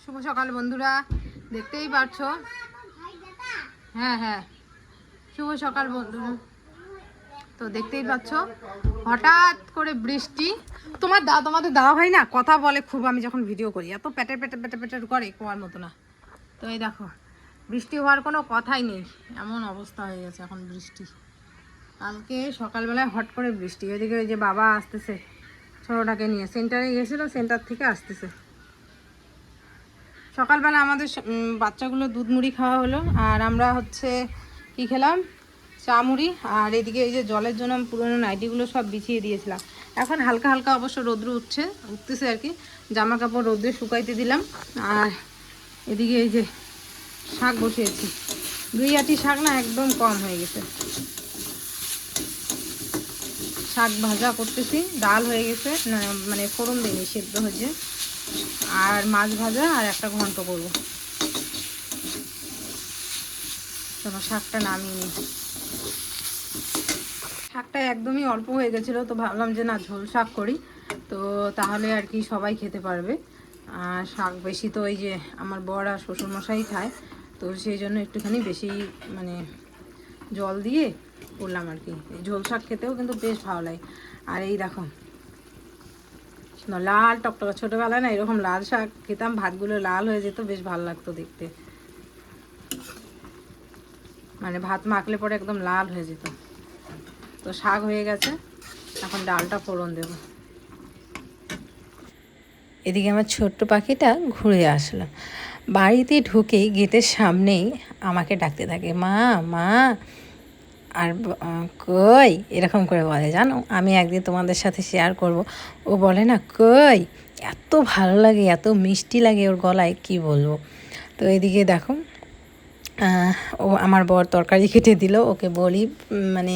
শুভ সকাল বন্ধুরা, দেখতেই পাচ্ছো। হ্যাঁ হ্যাঁ, শুভ সকাল বন্ধুরা। তো দেখতেই পাচ্ছ হঠাৎ করে বৃষ্টি। তোমাদের দাদা ভাই না কথা বলে খুব, আমি যখন ভিডিও করি এত পেটে পেটে পেটে পেটে করে কোয়ার মতো না। তো এই দেখো বৃষ্টি হওয়ার কোনো কথাই নেই, এমন অবস্থা হয়ে গেছে এখন বৃষ্টি। কালকে সকালবেলায় হট করে বৃষ্টি, ওইদিকে ওই যে বাবা আসতেছে ছোটোটাকে নিয়ে, সেন্টারে গেছিলো, সেন্টার থেকে আসতেছে। সকালবেলা আমাদের বাচ্চাগুলো দুধ মুড়ি খাওয়া হলো, আর আমরা হচ্ছে কী খেলাম, চা মুড়ি। আর এদিকে এই যে জলের জন্য আমি পুরোনো নাইটিগুলো সব বিছিয়ে দিয়েছিলাম। এখন হালকা হালকা অবশ্য রৌদ্র উঠতেছে আর কি, জামা কাপড় রৌদ্রে শুকাইতে দিলাম। আর এদিকে এই যে শাক বসিয়েছি, 2 আঁটি শাক না একদম কম হয়ে গেছে। শাক ভাজা করতেছি, ডাল হয়ে গেছে, মানে ফোড়ন দিইনি, সেদ্ধ হয়েছে। আর মাছ ভাজা আর একটা ঘন্ট করবো। চলো শাকটা নামিয়ে নিই। শাকটা একদমই অল্প হয়ে গেছিলো, তো ভাবলাম যে না ঝোল শাক করি, তো তাহলে আর কি সবাই খেতে পারবে। আর শাক বেশি তো ওই যে আমার বর আর শ্বশুরমশাই খায়, তো সেই জন্য একটুখানি বেশি মানে জল দিয়ে করলাম আর কি। ঝোল শাক খেতেও কিন্তু বেশ ভালো লাগে। আর এই দেখো লাল টকটকা, ছোটোবেলায় না এরকম লাল শাক খেতাম, ভাতগুলো লাল হয়ে যেত, বেশ ভালো লাগতো দেখতে। মানে ভাত মাখলে পরে একদম লাল হয়ে যেত। তো শাক হয়ে গেছে, এখন ডালটা ফোড়ন দেব। এদিকে আমার ছোট্ট পাখিটা ঘুরে আসলো, বাড়িতে ঢুকেই গেটের সামনেই আমাকে ডাকতে থাকে, মা মা। আর কই এরকম করে বলে, জানো আমি একদিন তোমাদের সাথে শেয়ার করব। ও বলে না কই, এত ভালো লাগে, এত মিষ্টি লাগে ওর গলায়, কি বলবো। তো এদিকে দেখো ও আমার বর তরকারি কেটে দিল, ওকে বলি মানে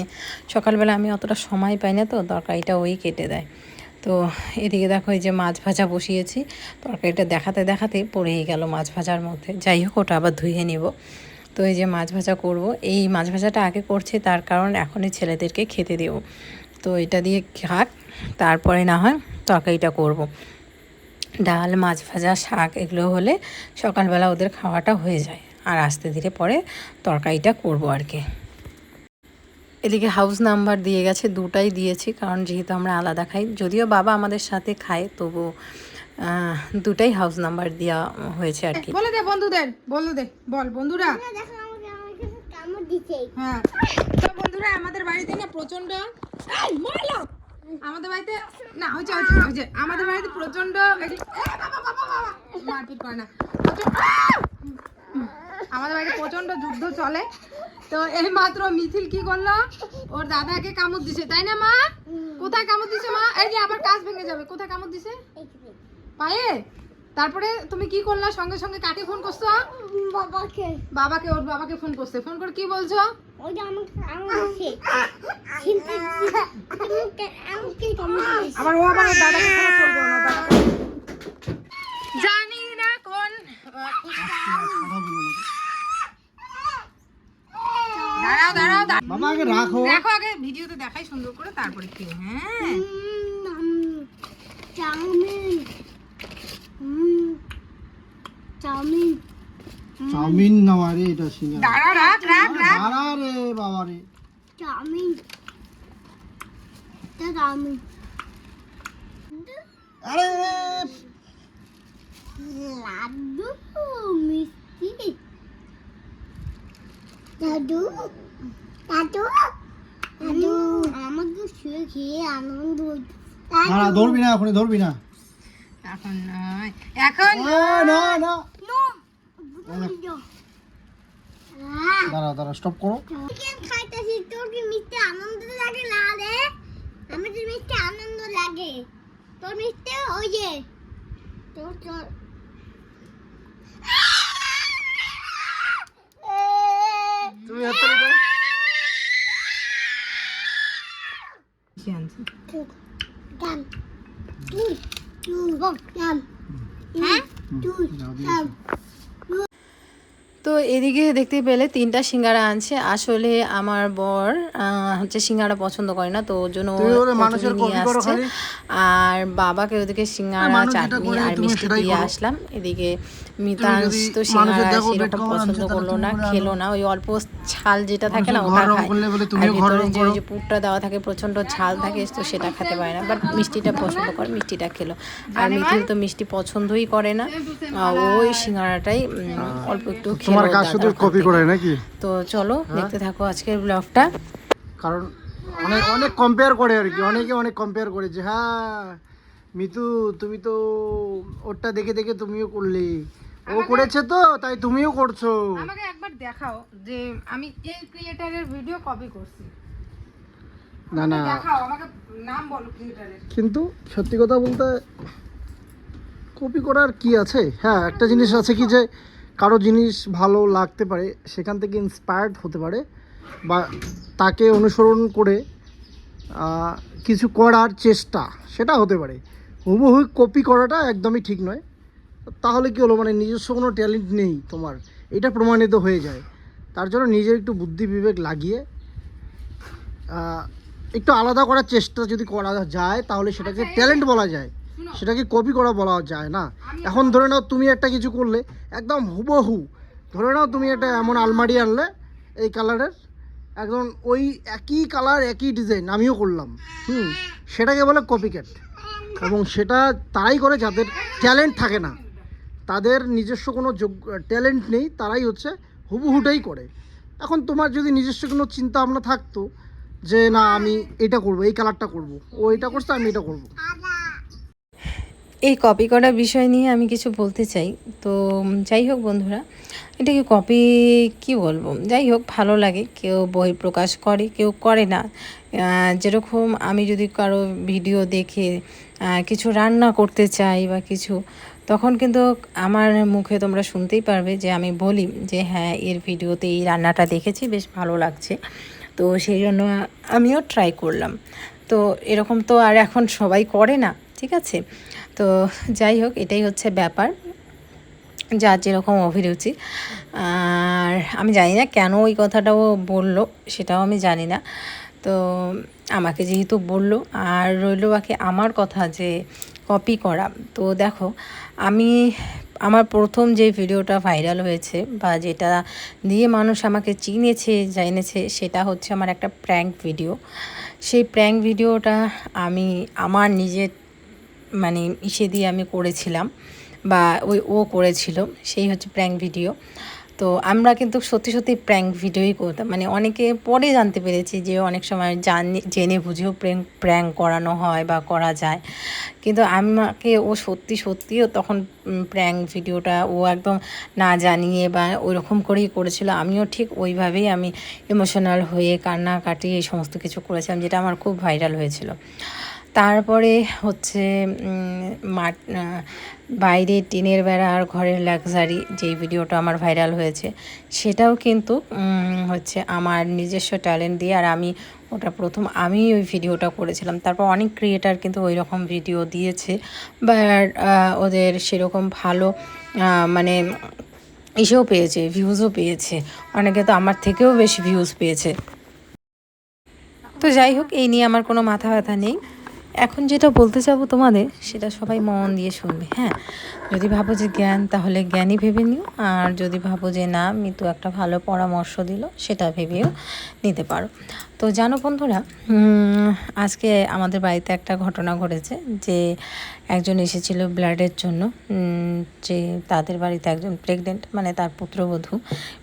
সকালবেলা আমি অতটা সময় পাই না, তো তরকারিটা ওই কেটে দেয়। তো এদিকে দেখো এই যে মাছ ভাজা বসিয়েছি, তরকারিটা দেখাতে দেখাতে পড়েই গেল মাছ ভাজার মধ্যে। যাই হোক ওটা আবার ধুয়ে নেব। তো এই যে মাছ ভাজা করব, এই মাছ ভাজাটা আগে করছি তার কারণ এখনই ছেলেদেরকে খেতে দেব। তো এটা দিয়ে খাক, তারপরে না হয় তরকারিটা করব। ডাল, মাছ ভাজা, শাক এগুলো হলে সকালবেলা ওদের খাওয়াটা হয়ে যায়, আর আস্তে ধীরে পরে তরকারিটা করব আর কি। এদিকে হাউস নাম্বার দিয়ে গেছে, 2টাই দিয়েছি, কারণ যেহেতু আমরা আলাদা খাই, যদিও বাবা আমাদের সাথে খায়, তবু 2টাই হাউস নাম্বার দেওয়া হয়েছে আর কি। বলে দে বন্ধুদের, বলে দে, বল বন্ধুরা। হ্যাঁ তো বন্ধুরা, আমাদের বাড়িতে না প্রচন্ড, আমাদের বাড়িতে না হচ্ছে আমাদের বাড়িতে প্রচন্ড মারপিট করে না, আমাদের বাড়িতে প্রচন্ড যুদ্ধ চলে। তো এই মাত্র মিছিল কি করলো, ওর দাদাকে কামড় দিছে, তাই না মা? কোথায় কামড় দিছে মা? এই যে আবার কাজ ভেঙে যাবে, কোথায় কামড় দিছে? পায়ে। তারপরে তুমি কি করলা, সঙ্গে সঙ্গে কাকে ফোন করছো? বাবাকে, ওর বাবাকে ফোন করছে। ফোন করে কি বলছো? আবার ও আবার দাদাকে ফোন করবো না, জানি না কোন। দাঁড়াও দাঁড়াও বাবাকে রাখো, দেখো আগে ভিডিওতে দেখাই সুন্দর করে, তারপরে কি। হ্যাঁ চাউমিন, চাউমিন, চাউমিন না রে, এটা সিঙ্গারা। দাঁড়া রাখ রাখ রাখ, দাঁড়া রে বাবা রে, চাউমিন, এটা চাউমিন। আরে লাড্ডু মিষ্টি, দাদু দাদু দাদু আমাকে শুয়ে খেয়ে আনন্দ। না ধরবি না, এখন ধরবি না, এখন নয়, এখন না না দাঁড়া দাঁড়া, স্টপ করো। খাইতেছি, তোর কি মিষ্টি আনন্দ লাগে না রে? আমি তো মিষ্টি আনন্দ লাগে, তোর মিষ্টি ওই যে তোর তোর তুমি হাত তুলে দাও। গান তুই তুই গান, হ্যাঁ তুই গান। তো এদিকে দেখতে পেলে 3টা সিঙ্গারা আনছে। আসলে আমার বর হচ্ছে সিঙ্গারা পছন্দ করে না, তো ওর জন্য কচুরি নিয়ে আসছে। আর বাবাকে ওদিকে সিঙ্গারা, চাটনি আর মিষ্টি দিয়ে আসলাম। এদিকে মিতাংশ তো সিঙ্গারা সেরকম পছন্দ করলো না, খেলো না। ওই অল্প ঝাল যেটা থাকে না ওটা খায়, আর ভিতরে যে ওই যে পুরটা দেওয়া থাকে প্রচণ্ড ঝাল থাকে, তো সেটা খেতে পারে না। বাট মিষ্টিটা পছন্দ করে, মিষ্টিটা খেলো। আর মিথিল তো মিষ্টি পছন্দই করে না, ওই সিঙ্গারাটাই অল্প একটু খেলো। শুধু কপি করে নাকি? তো চলো দেখতে থাকো আজকের ব্লগটা। কারণ অনেক অনেক কম্পেয়ার করে আর কি, অনেকে অনেক কম্পেয়ার করে যে হ্যাঁ মিতু তুমি তো ওরটা দেখে দেখে তুমিও করলে, ও করেছে তো তাই তুমিও করছো। আমাকে একবার দেখাও যে আমি এই ক্রিয়েটরের ভিডিও কপি করছি। না না দেখাও, আমাকে নাম বলো ক্রিয়েটরের। কিন্তু সত্যি কথা বলতে কপি করার কি আছে? হ্যাঁ একটা জিনিস আছে কি, যে কারো জিনিস ভালো লাগতে পারে, সেখান থেকে ইন্সপায়ার্ড হতে পারে, বা তাকে অনুসরণ করে কিছু করার চেষ্টা সেটা হতে পারে। হুবহু কপি করাটা একদমই ঠিক নয়। তাহলে কি হলো, মানে নিজস্ব কোনো ট্যালেন্ট নেই তোমার, এটা প্রমাণিত হয়ে যায়। তার জন্য নিজের একটু বুদ্ধি বিবেক লাগিয়ে একটু আলাদা করার চেষ্টা যদি করা যায় তাহলে সেটাকে ট্যালেন্ট বলা যায়, সেটাকে কপি করা বলা যায় না। এখন ধরে নাও তুমি একটা কিছু করলে একদম হুবহু, ধরে নাও তুমি একটা এমন আলমারি আনলে এই কালারের, একদম ওই একই কালার একই ডিজাইন আমিও করলাম, সেটাকে বলে কপিক্যাট। এবং সেটা তারাই করে যাদের ট্যালেন্ট থাকে না, তাদের নিজস্ব কোনো ট্যালেন্ট নেই, তারাই হচ্ছে হুবহুটাই করে। এখন তোমার যদি নিজস্ব কোনো চিন্তা ভাবনা থাকতো যে না আমি এটা করব, এই কালারটা করব, ও এটা করছে আমি এটা করব। এই কপি করার বিষয় নিয়ে আমি কিছু বলতে চাই। তো যাই হোক বন্ধুরা, এটাকে কপি কি বলবো, যাই হোক ভালো লাগে, কেউ বই প্রকাশ করে কেউ করে না। যেরকম আমি যদি কারো ভিডিও দেখে কিছু রান্না করতে চাই বা কিছু, তখন কিন্তু আমার মুখে তোমরা শুনতেই পারবে যে আমি বলি যে হ্যাঁ এর ভিডিওতে এই রান্নাটা দেখেছি, বেশ ভালো লাগছে, তো সেই জন্য আমিও ট্রাই করলাম। তো এরকম তো আর এখন সবাই করে না, ঠিক আছে? তো যাই হোক এটাই হচ্ছে ব্যাপার, যার যেরকম অভিরুচি। আর আমি জানি না কেন ওই কথাটাও বললো, সেটাও আমি জানি না। তো আমাকে যেহেতু বললো, আর রইল বাকি আমার কথা যে কপি করা। তো দেখো আমি আমার প্রথম যে ভিডিওটা ভাইরাল হয়েছে বা যেটা দিয়ে মানুষ আমাকে চিনেছে জেনেছে, সেটা হচ্ছে আমার একটা প্র্যাঙ্ক ভিডিও। সেই প্র্যাঙ্ক ভিডিওটা আমি আমার নিজের মানে ইসে দিয়ে আমি করেছিলাম, বা ও করেছিল, সেই হচ্ছে প্র্যাঙ্ক ভিডিও। তো আমরা কিন্তু সত্যি সত্যি প্র্যাঙ্ক ভিডিওই করতাম, মানে অনেকে পরে জানতে পেরেছি যে অনেক সময় জেনে বুঝেও প্র্যাঙ্ক করানো হয় বা করা যায়, কিন্তু আমাকে ও সত্যি সত্যিও তখন প্র্যাঙ্ক ভিডিওটা ও একদম না জানিয়ে বা ওই রকম করেই করেছিল। আমিও ঠিক ওইভাবেই আমি ইমোশনাল হয়ে কান্নাকাটি এই সমস্ত কিছু করেছিলাম, যেটা আমার খুব ভাইরাল হয়েছিল। তারপরে হচ্ছে বাইরে টিনের বেড়া আর ঘরের লাক্সারি যেই ভিডিওটা আমার ভাইরাল হয়েছে, সেটাও কিন্তু হচ্ছে আমার নিজস্ব ট্যালেন্ট দিয়ে, আর আমি ওটা প্রথম আমি ওই ভিডিওটা করেছিলাম। তারপর অনেক ক্রিয়েটার কিন্তু ওই রকম ভিডিও দিয়েছে, বাট ওদের সেরকম ভালো মানে ইসেও পেয়েছে, ভিউজও পেয়েছে, অনেকে তো আমার থেকেও বেশি ভিউজ পেয়েছে। তো যাই হোক এই নিয়ে আমার কোনো মাথা ব্যথা নেই। এখন যেটা বলতে চাবো তোমাদের, সেটা সবাই মন দিয়ে শুনবে। হ্যাঁ, যদি ভাবো যে জ্ঞান, তাহলে জ্ঞানই ভেবে নিও, আর যদি ভাবো যে না মিতু একটা ভালো পরামর্শ দিল, সেটা ভেবেও নিতে পারো। তো জানো বন্ধুরা, আজকে আমাদের বাড়িতে একটা ঘটনা ঘটেছে, যে একজন এসেছিল ব্লাডের জন্য, যে তাদের বাড়িতে একজন প্রেগনেন্ট, মানে তার পুত্রবধূ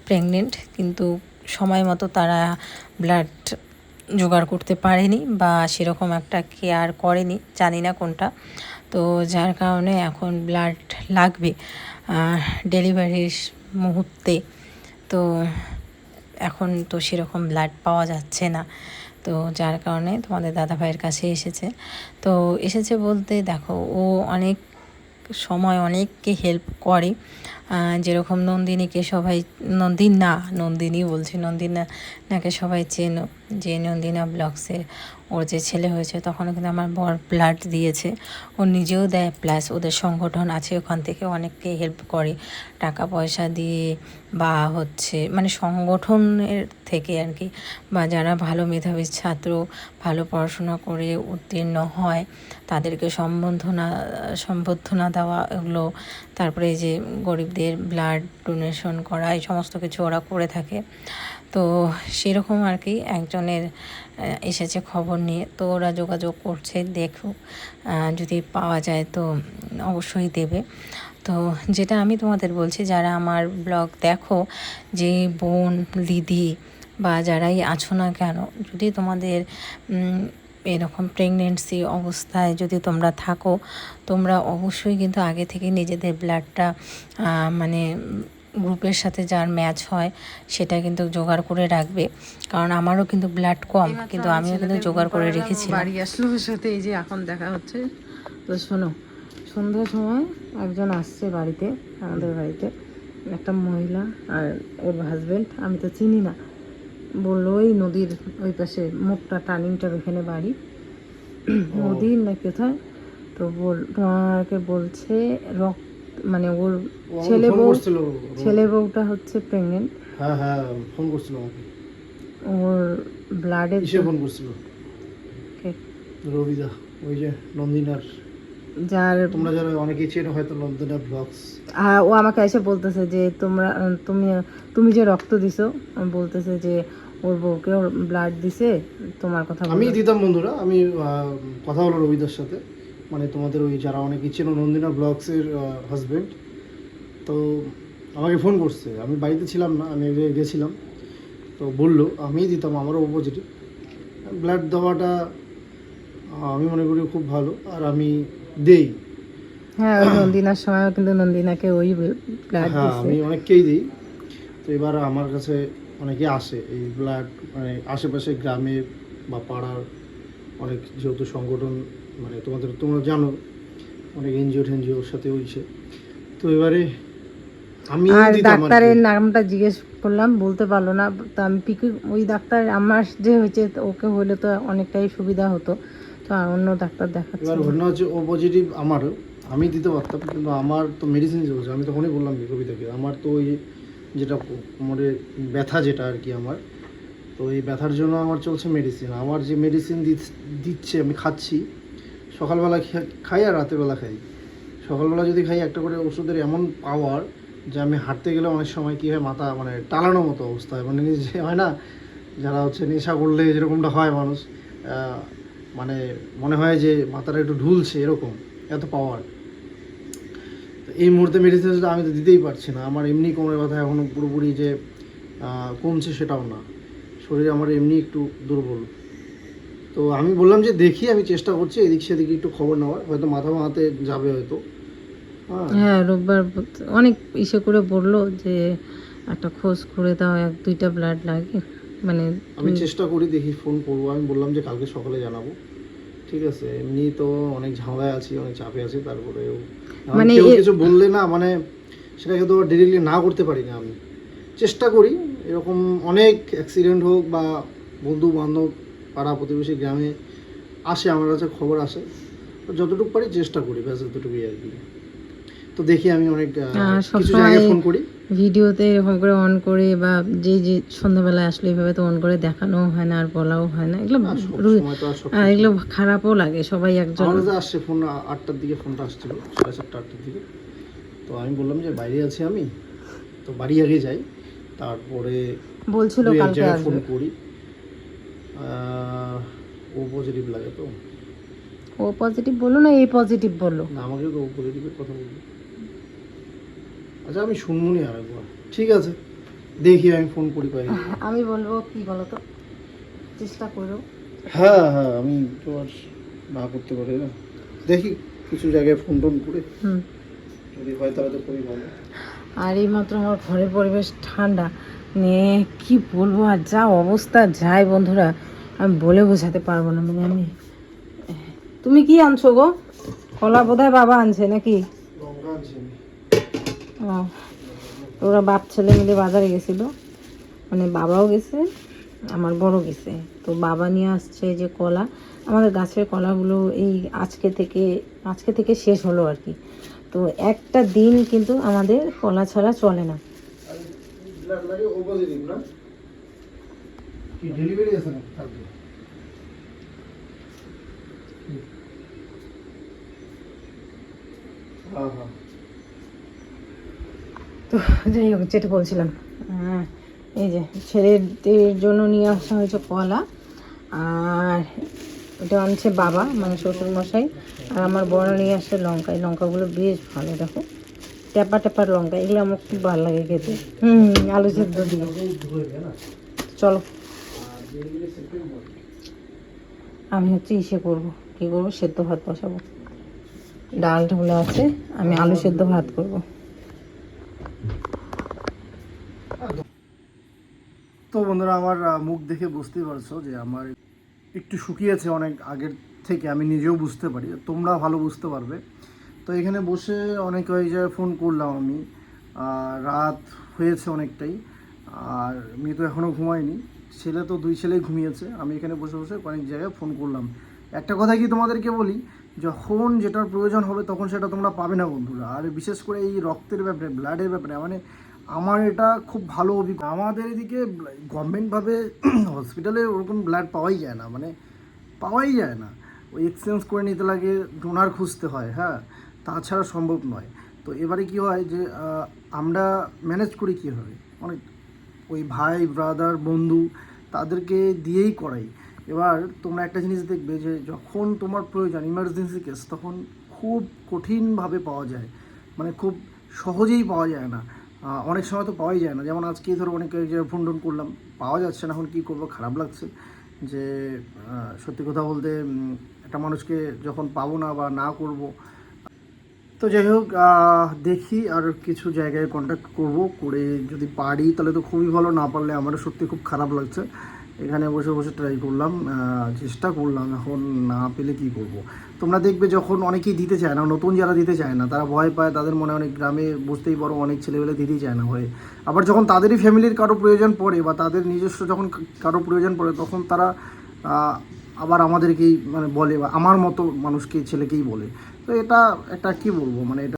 প্রেগনেন্ট, কিন্তু সময় মতো তারা ব্লাড জোগাড় করতে পারেনি বা সেরকম একটা কেয়ার করেনি, জানি না কোনটা। তো যার কারণে এখন ব্লাড লাগবে ডেলিভারির মুহূর্তে। তো এখন তো সেরকম ব্লাড পাওয়া যাচ্ছে না, তো যার কারণে তোমাদের দাদাভাইয়ের কাছে এসেছে। তো এসেছে বলতে দেখো ও অনেক সময় অনেককে হেল্প করে, যেরকম নন্দিনীকে সবাই নন্দিনী বলছি, নন্দিনাকে সবাই চেনো, যে নন্দিনা ব্লগসে ওর যে ছেলে হয়েছে তখনও কিন্তু আমার বর ব্লাড দিয়েছে, ও নিজেও দেয়, প্লাস ওদের সংগঠন আছে ওখান থেকে অনেককে হেল্প করে টাকা পয়সা দিয়ে বা হচ্ছে মানে সংগঠনের থেকে আর কি, বা যারা ভালো মেধাবী ছাত্র ভালো পড়াশোনা করে উত্তীর্ণ হয় তাদেরকে সম্বর্ধনা দেওয়া এগুলো, তারপরে এই যে গরিবদের ব্লাড ডোনেশন করা, এই সমস্ত কিছু ওরা করে থাকে। তো সেরকম আর কি একজনের এসেছে খবর নিয়ে, তো ওরা যোগাযোগ করছে, দেখুক যদি পাওয়া যায় তো অবশ্যই দেবে। তো যেটা আমি তোমাদের বলছি, যারা আমার ব্লগ দেখো, যে বোন দিদি বা যারাই আছো না কেন, যদি তোমাদের এরকম প্রেগনেন্সি অবস্থায় যদি তোমরা থাকো, তোমরা অবশ্যই কিন্তু আগে থেকে নিজেদের ব্লাডটা মানে গ্রুপের সাথে যার ম্যাচ হয় সেটা কিন্তু জোগাড় করে রাখবে, কারণ আমারও কিন্তু ব্লাড কম, কিন্তু আমিও কিন্তু জোগাড় করে রেখেছিলাম। বাড়ি আসলো ওর সাথে, এই যে এখন দেখা হচ্ছে। তো শোনো, সন্ধ্যার সময় একজন আসছে বাড়িতে, আমাদের বাড়িতে একটা মহিলা আর ওর হাজব্যান্ড, আমি তো চিনি না, বললো ওই নদীর ওই পাশে মুখটা টার্নিংটার ওখানে বাড়ি, নদীর না কোথায়, তো তোমাকে বলছে মানে ওর ছেলে বউটা হচ্ছে প্রেগনেন্ট। হ্যাঁ হ্যাঁ ফোন করছিল আমাকে, ওর ব্লাডে ফোন করছিল রবিদা, ওই যে নন্দিনার, যার তোমরা যারা অনেকেই চেনো হয়তো, নন্দিনা ব্লগস। ও আমাকে এসে বলতেছে যে তুমি যে রক্ত দিছো, বলতেছে যে ওর বউকে ওর ব্লাড দিছে, তোমার কথা আমি দিতাম। বন্ধুরা, আমি কথা হলো রবিদার সাথে, মানে তোমাদের ওই যারা অনেকেই চেনো নন্দিনা ব্লগসের হাজব্যান্ড, তো আমাকে ফোন করছে, আমি বাড়িতে ছিলাম না, আমি গেছিলাম, তো বললো আমি দিতাম, আমারও ও পজিটিভ। ব্লাড দেওয়াটা আমি মনে করি খুব ভালো, আর আমি দেই। হ্যাঁ, ওই নন্দিনার সময়ও কিন্তু নন্দিনাকে ওই ব্লাড হ্যাঁ আমি অনেককেই দিই। তো এবার আমার কাছে অনেকে আসে এই ব্লাড, মানে আশেপাশে গ্রামে বা পাড়ার অনেক যেহেতু সংগঠন, মানে তোমরা জানো অনেক এনজিওর সাথে হয়েছে, তো এবারে আমি ডাক্তারের নামটা জিজ্ঞেস করলাম, বলতে পারলো না, তো আমি ওই ডাক্তার আমার যে হয়েছে ওকে হলে তো অনেকটাই সুবিধা হতো, তো অন্য ডাক্তার দেখাচ্ছি। এবার ঘটনা হচ্ছে ও পজিটিভ, আমারও আমি দিতে পারতাম, কিন্তু আমার তো মেডিসিন চলছে। আমি তখনই বললাম কি কবিতাকে, আমার তো ওই যেটা কোমরে ব্যথা যেটা আর কি আমার, তো এই ব্যথার জন্য আমার চলছে মেডিসিন। আমার যে মেডিসিন দিচ্ছে আমি খাচ্ছি, সকালবেলা খাই আর রাতেরবেলা খাই। সকালবেলা যদি খাই একটা করে ওষুধের এমন পাওয়ার যে আমি হাঁটতে গেলে অনেক সময় কী হয়, মাথা মানে টালানোর মতো অবস্থা হয়, মানে নিজে হয় না, যারা হচ্ছে নেশা করলে যেরকমটা হয় মানুষ, মানে মনে হয় যে মাথাটা একটু ঢুলছে, এরকম এত পাওয়ার। এই মুহূর্তে মেডিসিন আমি তো দিতেই পারছি না। আমার এমনি কোমরের ব্যথা এখনও পুরোপুরি যে কমছে সেটাও না, শরীর আমার এমনি একটু দুর্বল। তো আমি বললাম যে দেখি, আমি চেষ্টা করছি এদিক সেদিকে একটু খবর নেওয়ার, হয়তো মাথাতে যাবে হয়তো। হ্যাঁ, রোববার অনেক ইসে করে বললো যে একটা খোঁজ করে দাও, 1-2টা ব্লাড লাগে, মানে আমি চেষ্টা করি, দেখি ফোন করবো। আমি বললাম যে কালকে সকালে জানাবো, ঠিক আছে। এমনি তো অনেক ঝামেলায় আছি, অনেক চাপে আছি, তারপরেও মানে কেউ কিছু বললে না, মানে সেটাকে তো ডিরেক্টলি না করতে পারি না। আমি চেষ্টা করি, এরকম অনেক অ্যাক্সিডেন্ট হোক বা বন্ধু বান্ধব পাড়া প্রতিবেশী গ্রামে আসে আমার কাছে, খবর আসে, যতটুকু পারি চেষ্টা করি, ব্যাস এতটুকুই আর কি। তো দেখি আমি অনেক কিছু জায়গায় ফোন করি, ভিডিওতে এরকম করে অন করে, বা যে সন্ধ্যাবেলায় আসলে এইভাবে তো অন করে দেখানো হয় না আর বলাও হয় না, এগুলো এগুলো খারাপও লাগে। সবাই একজন আমার কাছে আসছে ফোন 8টার দিকে, ফোনটা আসছিল 7:30 8টার দিকে। তো আমি বললাম যে বাইরে আছি আমি, তো বাড়ি আগে যাই, তারপরে বলছিল কালকে ফোন করি। ও পজিটিভ লাগে, তো ও পজিটিভ বললো না এই পজিটিভ বললো না, আমাকে তো ও পজিটিভের কথা বললো। আচ্ছা আমি শুনবো নি আরেকবার, ঠিক আছে, দেখি আমি ফোন করি পাই। আমি বলবো কি বলো তো, চেষ্টা করো। হ্যাঁ হ্যাঁ, আমি তো আর না করতে পারি না, দেখি কিছু জায়গায় ফোন টোন করে, যদি হয় তাহলে তো খুবই ভালো। আর এই মাত্র আমার ঘরের পরিবেশ ঠান্ডা নিয়ে কি বলবো, আর যা অবস্থা যায় বন্ধুরা, আমি বলে বোঝাতে পারবো না। মানে আমি, তুমি কি আনছো গো? কলা বোধহয় বাবা আনছে নাকি? লঙ্কা আনছি আমি। ও ওরা বাপ ছেলে মিলে বাজারে গেছিলো, মানে বাবাও গেছে আমার বড় গেছে। তো বাবা নিয়ে আসছে এই যে কলা, আমাদের গাছের কলাগুলো এই আজকে থেকে শেষ হলো আর কি। তো একটা দিন কিন্তু আমাদের কলা ছাড়া চলে না। তো যাই হোক, যেটা বলছিলাম, এই যে ছেলেদের জন্য নিয়ে আসা হয়েছে কলা, আর এটা আনছে বাবা মানে শ্বশুরমশাই, আর আমার বড় নিয়ে আসছে লঙ্কা। এই লঙ্কাগুলো বেশ ভালো, দেখো টেপা টেপার লঙ্কা, এগুলো আমার খুব ভালো লাগে খেতে। আলু সেদ্ধ দিয়ে। চলো আমি হচ্ছে ইসে করবো, কী করবো, সেদ্ধ ভাত বসাবো। ডাল ঢুলে আছে, আমি আলু সেদ্ধ ভাত করবো। তো বন্ধুরা, আমার মুখ দেখে বুঝতেই পারছো যে আমার একটু শুকিয়েছে অনেক আগের থেকে, আমি নিজেও বুঝতে পারি, তোমরা ভালো বুঝতে পারবে। তো এখানে বসে অনেক ওই যে ফোন করলাম আমি, রাত হয়েছে অনেকটাই, আর মেয়ে তো এখনও ঘুমায়নি, ছেলে তো 2 ছেলেই ঘুমিয়েছে। আমি এখানে বসে বসে অনেক জায়গায় ফোন করলাম। একটা কথা কি তোমাদেরকে বলি, যখন যেটার প্রয়োজন হবে তখন সেটা তোমরা পাবে না বন্ধুরা। আর বিশেষ করে এই রক্তের ব্যাপারে, ব্লাডের ব্যাপারে, মানে আমার এটা খুব ভালো অভিজ্ঞতা। আমাদের এদিকে গভর্নমেন্টভাবে হসপিটালে ওরকম ব্লাড পাওয়াই যায় না, মানে পাওয়াই যায় না। ওই এক্সচেঞ্জ করে নিতে লাগে, ডোনার খুঁজতে হয়, হ্যাঁ, তাছাড়া সম্ভব নয়। তো এবারে কি হয় যে আমরা ম্যানেজ করি কীভাবে, অনেক ওই ভাই ব্রাদার বন্ধু তাদেরকে দিয়েই করাই। এবার তোমরা একটা জিনিস দেখবে যে যখন তোমার প্রয়োজন, ইমার্জেন্সি কেস, তখন খুব কঠিনভাবে পাওয়া যায়, মানে খুব সহজেই পাওয়া যায় না। অনেক সময় তো পাওয়াই যায় না, যেমন আজকেই ধরো অনেকে যে ফোন টোন করলাম, পাওয়া যাচ্ছে না। এখন কী করবো, খারাপ লাগছে যে সত্যি কথা বলতে একটা মানুষকে যখন পাবো না বা না করব। তো যাই হোক, দেখি আর কিছু জায়গায় কন্ট্যাক্ট করব, করে যদি পারি তাহলে তো খুবই ভালো, না পারলে আমারও সত্যি খুব খারাপ লাগছে। এখানে বসে বসে ট্রাই করলাম, চেষ্টা করলাম, এখন না পেলে কি করব। তোমরা দেখবে যখন অনেকেই দিতে চায় না, নতুন যারা দিতে চায় না তারা ভয় পায়, তাদের মনে অনেক গ্রামে বুঝতেই পারো অনেক ছেলেবেলে দিতেই চায় না ভয়ে। আবার যখন তাদেরই ফ্যামিলির কারো প্রয়োজন পড়ে বা তাদের নিজস্ব যখন কারো প্রয়োজন পড়ে, তখন তারা আবার আমাদেরকেই মানে বলে, বা আমার মতো মানুষকে, ছেলেকেই বলে। তো এটা একটা কী বলবো, মানে এটা